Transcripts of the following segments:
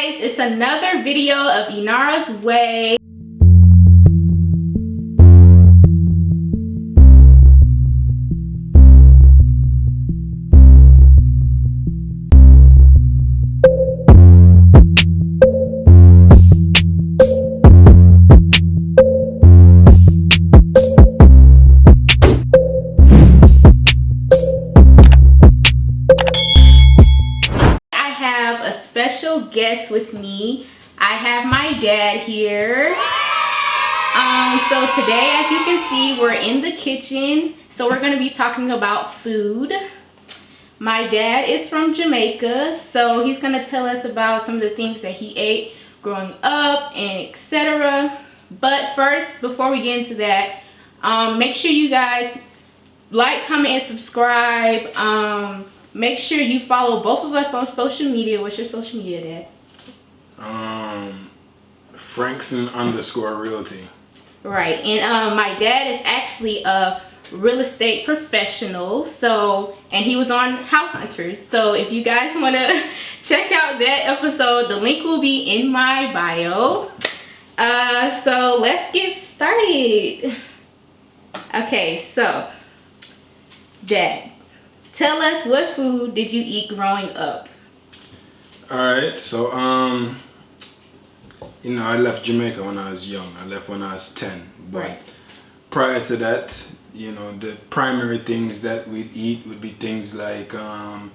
guys, it's another video of Inara's Way. Special guest with me. I have my dad here. So today, as you can see, we're in the kitchen. So we're going to be talking about food. My dad is from Jamaica, so he's going to tell us about some of the things that he ate growing up and etc. But first, before we get into that, make sure you guys like, comment, and subscribe. Make sure you follow both of us on social media. What's your social media, Dad? Frankson Realty. Right, and my dad is actually a real estate professional. And he was on House Hunters. So if you guys want to check out that episode, the link will be in my bio. So let's get started. Okay, so Dad, tell us, what food did you eat growing up? Alright, so I left Jamaica when I was young. I left when I was 10. But right. Prior to that, the primary things that we'd eat would be things like a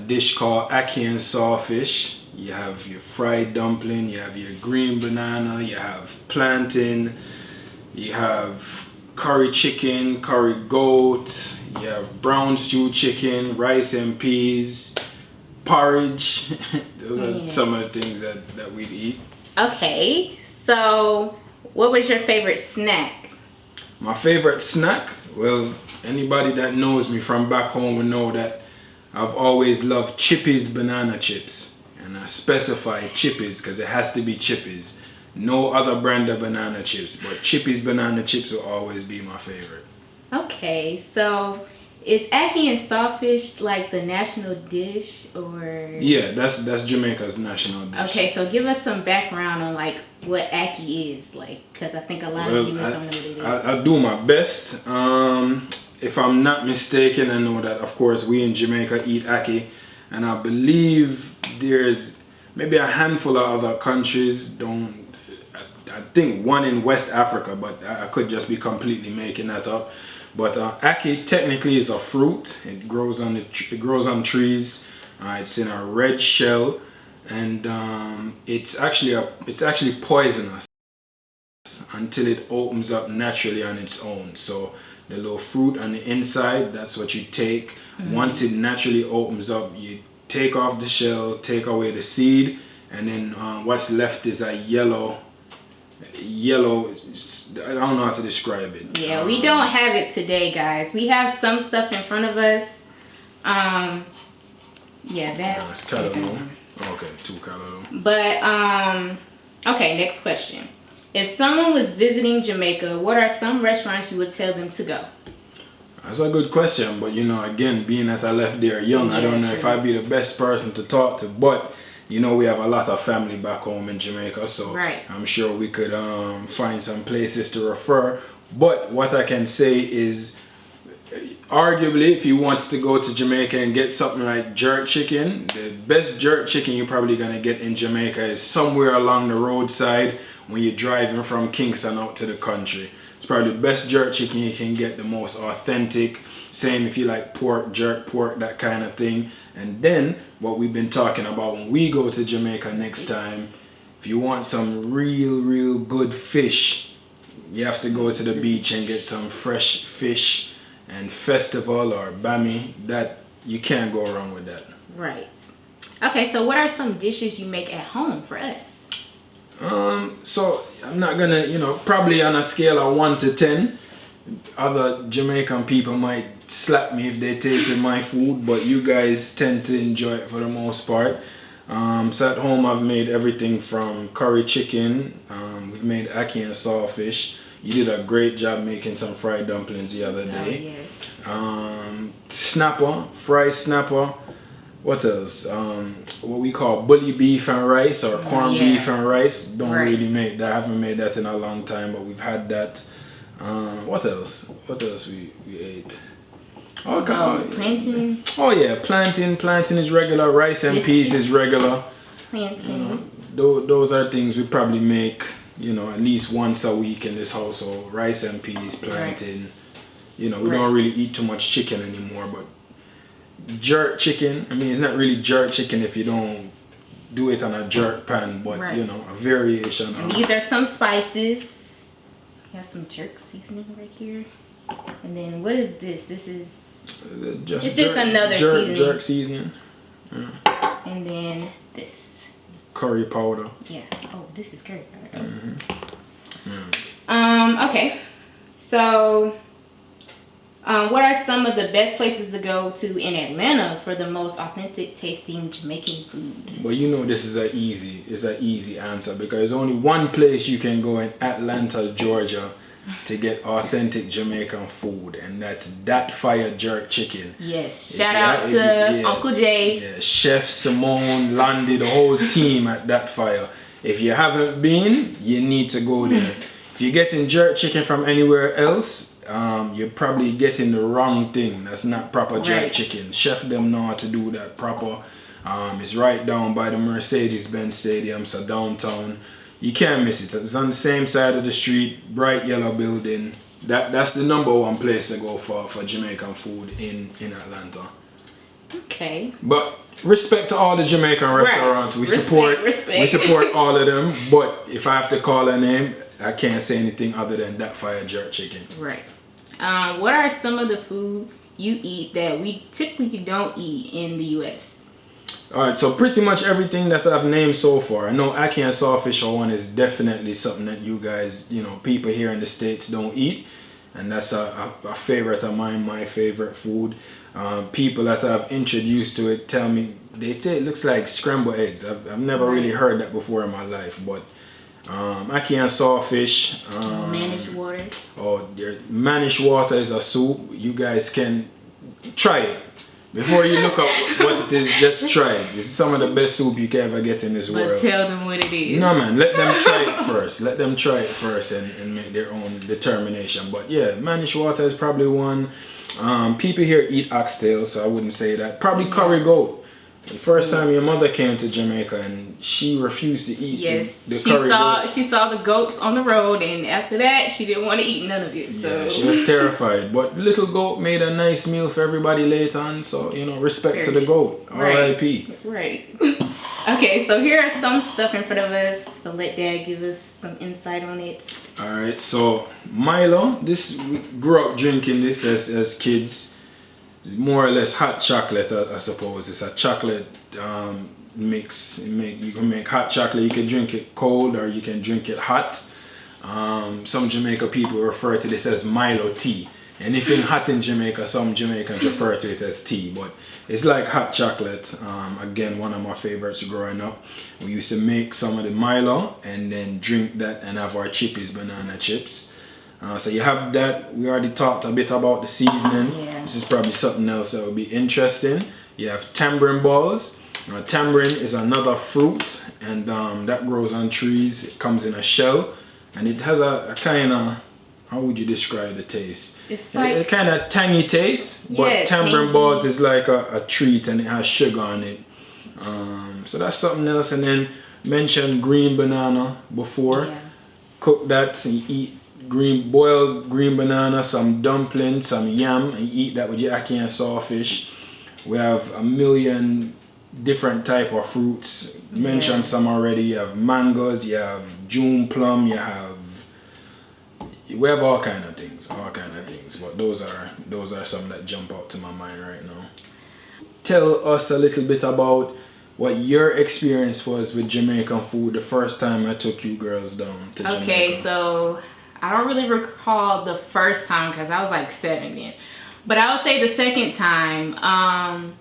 dish called ackee and sawfish. You have your fried dumpling, you have your green banana, you have plantain, you have curry chicken, curry goat, you have brown stew chicken, rice and peas, porridge. Those are some of the things that we'd eat. Okay, so what was your favorite snack? My favorite snack? Well, anybody that knows me from back home will know that I've always loved Chippies banana chips. And I specify Chippies because it has to be Chippies. No other brand of banana chips, but Chippies banana chips will always be my favorite. Okay, so is ackee and sawfish like the national dish, or? Yeah, that's Jamaica's national dish. Okay, so give us some background on like what ackee is, like, because I think a lot of viewers don't know what it is. I'll do my best. If I'm not mistaken, I know that of course we in Jamaica eat ackee, and I believe there's maybe a handful of other countries I think one in West Africa, but I could just be completely making that up. But ackee technically is a fruit. It grows on trees. It's in a red shell, and it's actually poisonous until it opens up naturally on its own. So the little fruit on the inside, that's what you take. Mm-hmm. Once it naturally opens up, you take off the shell, take away the seed, and then what's left is a yellow, I don't know how to describe it. Yeah, we don't have it today, guys. We have some stuff in front of us. Yeah, that's callaloo. Okay, 2 callaloo. But okay, next question. If someone was visiting Jamaica, what are some restaurants you would tell them to go? That's a good question, but again, being that I left there young, I don't know if I'd be the best person to talk to, but we have a lot of family back home in Jamaica, so right. I'm sure we could find some places to refer. But what I can say is, arguably, if you wanted to go to Jamaica and get something like jerk chicken, the best jerk chicken you're probably going to get in Jamaica is somewhere along the roadside when you're driving from Kingston out to the country. It's probably the best jerk chicken you can get, the most authentic. Same if you like pork, jerk pork, that kind of thing. And then what we've been talking about when we go to Jamaica next time, if you want some real good fish, you have to go to the beach and get some fresh fish. And festival or bami, that you can't go wrong with that. Right. Okay, so what are some dishes you make at home for us? So I'm not gonna, probably on a scale of 1 to 10, other Jamaican people might slap me if they tasted my food, but you guys tend to enjoy it for the most part. So at home I've made everything from curry chicken, we've made ackee and sawfish. You did a great job making some fried dumplings the other day. Oh, yes. Snapper, fried snapper, What else? What we call bully beef and rice, or corned beef and rice. Don't really make that. Haven't made that in a long time, but we've had that. What else? What else we ate? Plantain. Oh yeah, plantain. Plantain is regular. Rice and peas is regular. Plantain. Those are things we probably make, at least once a week in this household. Rice and peas, plantain. We don't really eat too much chicken anymore, but jerk chicken, I mean, it's not really jerk chicken if you don't do it on a jerk pan, but a variation. And these are some spices. We have some jerk seasoning right here. And then what is this? This is just another seasoning. Jerk seasoning. Yeah. And then this. Curry powder. Yeah. Oh, this is curry powder. Okay. So what are some of the best places to go to in Atlanta for the most authentic tasting Jamaican food? Well, this is an easy answer, because there's only one place you can go in Atlanta, Georgia, to get authentic Jamaican food, and that's Dat Fire Jerk Chicken. Yes, shout out to Uncle Jay. Yeah, Chef Simone, Landy, the whole team at Dat Fire. If you haven't been, you need to go there. If you're getting jerk chicken from anywhere else, you're probably getting the wrong thing. That's not proper jerk chicken. Chef them know how to do that proper. It's right down by the Mercedes-Benz Stadium, so downtown. You can't miss it. It's on the same side of the street, bright yellow building. That's the #1 place to go for Jamaican food in Atlanta. Okay. But respect to all the Jamaican restaurants. We support all of them. But if I have to call a name, I can't say anything other than Dat Fire Jerk Chicken. Right. What are some of the food you eat that we typically don't eat in the U.S.? Alright, so pretty much everything that I've named so far. I know ackee and sawfish one is definitely something that you guys, people here in the States don't eat. And that's a favorite of mine, my favorite food. People that I've introduced to it tell me, they say it looks like scrambled eggs. I've never really heard that before in my life, but ackee and sawfish. Managed waters. Managed water is a soup. You guys can try it. Before you look up what it is, just try it. It's some of the best soup you can ever get in this world. But tell them what it is. No man, let them try it first. Let them try it first and make their own determination. But yeah, managed water is probably one. People here eat oxtail, so I wouldn't say that. Probably curry goat. The first time your mother came to Jamaica and she refused to eat the curry goat. She saw the goats on the road, and after that she didn't want to eat none of it. So yeah, she was terrified. But little goat made a nice meal for everybody later on, so respect to the goat. R.I.P. Right. Okay, so here are some stuff in front of us. So let Dad give us some insight on it. Alright, so Milo, we grew up drinking this as kids. It's more or less hot chocolate, I suppose. It's a chocolate mix. You can make hot chocolate. You can drink it cold or you can drink it hot. Some Jamaica people refer to this as Milo tea. Anything hot in Jamaica, some Jamaicans refer to it as tea. But it's like hot chocolate. Again, one of my favorites growing up. We used to make some of the Milo and then drink that and have our chippies, banana chips. So you have that. We already talked a bit about the seasoning. Yeah. This is probably something else that would be interesting. You have tamarind balls. Tamarind is another fruit, and that grows on trees. It comes in a shell, and it has a kind of, how would you describe the taste? It's like a kind of tangy taste, but tamarind balls is like a treat, and it has sugar on it. So that's something else. And then mentioned green banana before. Yeah. Cook that and you eat boiled green banana, some dumpling, some yam, and you eat that with your ackee and sawfish. We have a million different type of fruits. Mentioned some already. You have mangoes, you have June plum, we have all kind of things. But those are some that jump out to my mind right now. Tell us a little bit about what your experience was with Jamaican food the first time I took you girls down to Jamaica. Okay, so I don't really recall the first time because I was like 7 then. But I would say the second time,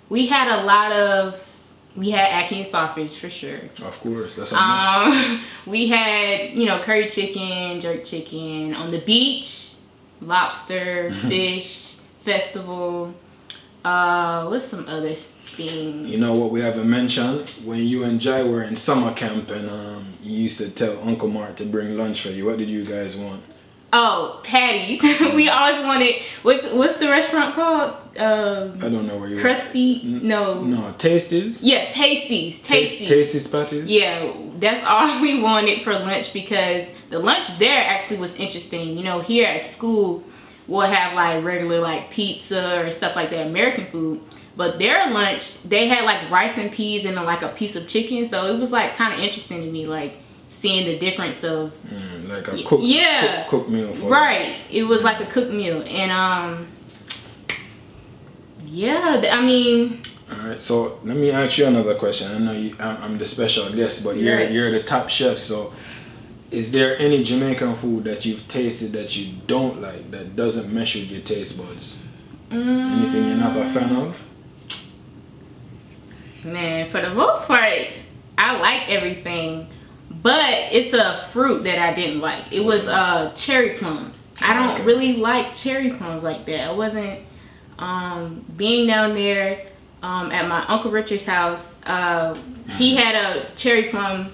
we had ackee and sawfish for sure. Of course, that's a must. We had, curry chicken, jerk chicken. On the beach, lobster, fish, festival. What's some other things? You know what we haven't mentioned? When you and Jai were in summer camp and you used to tell Uncle Mart to bring lunch for you. What did you guys want? Oh, patties. We always wanted. What's the restaurant called? I don't know where you Crusty. No. Tasties. Yeah, Tasties. Tasties patties. Yeah, that's all we wanted for lunch because the lunch there actually was interesting. You know, here at school we'll have like regular like pizza or stuff like that, American food. But their lunch, they had like rice and peas and like a piece of chicken. So it was like kind of interesting to me, like seeing the difference of like a cooked meal for right lunch. It was like a cooked meal. And yeah, I mean, all right, so let me ask you another question. I know I'm the special guest, but you're the top chef. So is there any Jamaican food that you've tasted that you don't like, that doesn't mesh with your taste buds? Anything you're not a fan of? Man, for the most part I like everything, but it's a fruit that I didn't like. It was cherry plums. I don't really like cherry plums like that. I wasn't being down there at my Uncle Richard's house. He had a cherry plum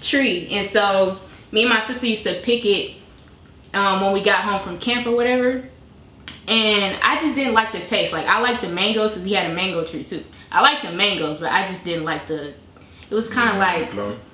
tree, and so me and my sister used to pick it when we got home from camp or whatever. And I just didn't like the taste. Like, I like the mangoes, because he had a mango tree too. I like the mangoes, but I just didn't like it was kind of like,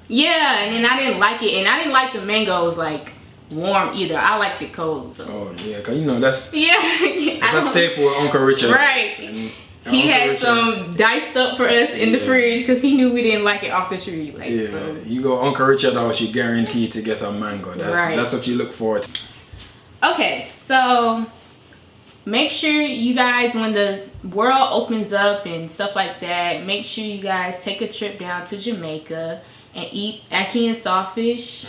yeah, and then I didn't like it. And I didn't like the mangoes like warm either. I liked it cold. So. Oh yeah, cause you know that's it's a staple with Uncle Richard. Right. He had some diced up for us in the fridge because he knew we didn't like it off the tree. Like, yeah, so. You go Uncle Richard house, you guaranteed to get a mango. That's what you look for. Okay, so make sure you guys, when the world opens up and stuff like that, make sure you guys take a trip down to Jamaica and eat ackee and sawfish.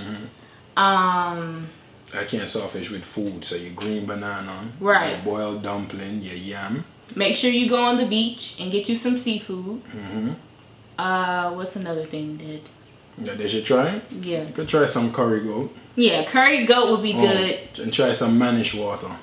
Ackee and sawfish with food, so your green banana, right? Your boiled dumpling, your yam. Make sure you go on the beach and get you some seafood. What's another thing that they should try? Yeah. You could try some curry goat. Yeah, curry goat would be good. And try some manish water.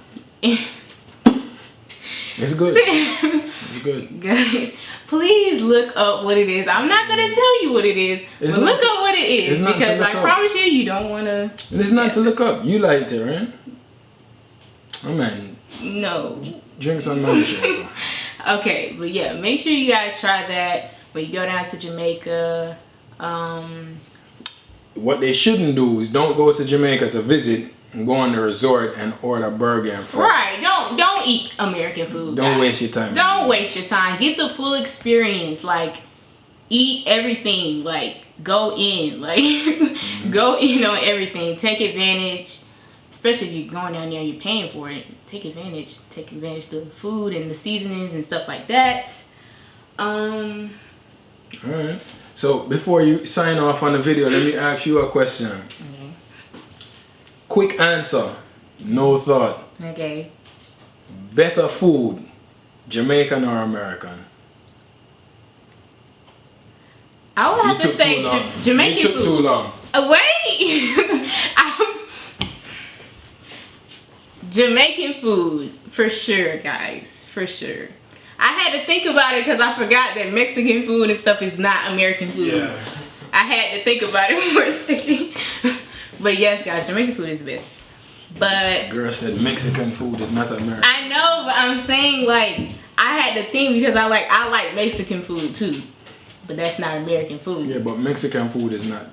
It's good. It's good. Good. Please look up what it is. I'm not gonna tell you what it is, but look up what it is, because I promise you don't wanna. It's not to look up. You liked it, right? Oh man. No. Drink some manish water. Okay, but yeah, make sure you guys try that when you go down to Jamaica. What they shouldn't do is don't go to Jamaica to visit and go on the resort and order burger and fries. Right, don't eat American food. Don't waste your time. Don't waste your time. Get the full experience. Like, eat everything. Like, go in. Like, go in on everything. Take advantage. Especially if you're going down there and you're paying for it. Take advantage. Take advantage of the food and the seasonings and stuff like that. Alright. So before you sign off on the video, let me ask you a question. Okay. Quick answer. No thought. Okay. Better food, Jamaican or American? I would have to say Jamaican food. You took too long. Wait! Jamaican food, for sure, guys. For sure. I had to think about it because I forgot that Mexican food and stuff is not American food. Yeah. I had to think about it for a second. But yes, guys, Jamaican food is the best. But girl said Mexican food is not American. I know, but I'm saying, like, I had to think because I like Mexican food too. But that's not American food. Yeah, but Mexican food is not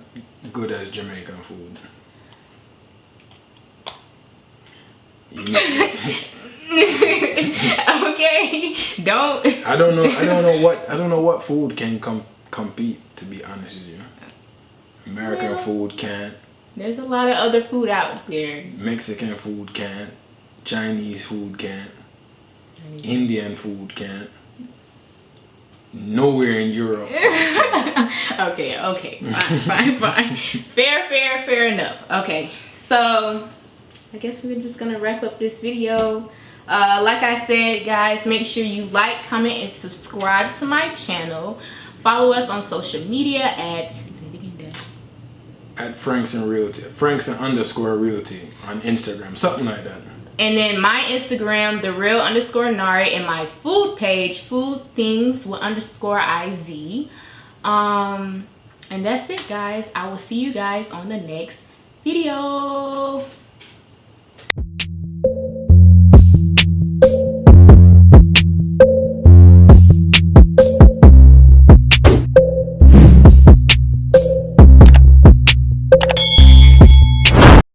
good as Jamaican food. Okay, don't. I don't know what food can compete. To be honest with you, American food can't. There's a lot of other food out there. Mexican food can't. Chinese food can't. Indian food can't. Nowhere in Europe. Okay. Fine. Fair enough. Okay, so I guess we're just gonna wrap up this video. Like I said, guys, make sure you like, comment, and subscribe to my channel. Follow us on social media at Frankson Realty, Frankson _ Realty on Instagram, something like that. And then my Instagram, the real _ Nari, and my food page, food things with _IZ. And that's it, guys. I will see you guys on the next video.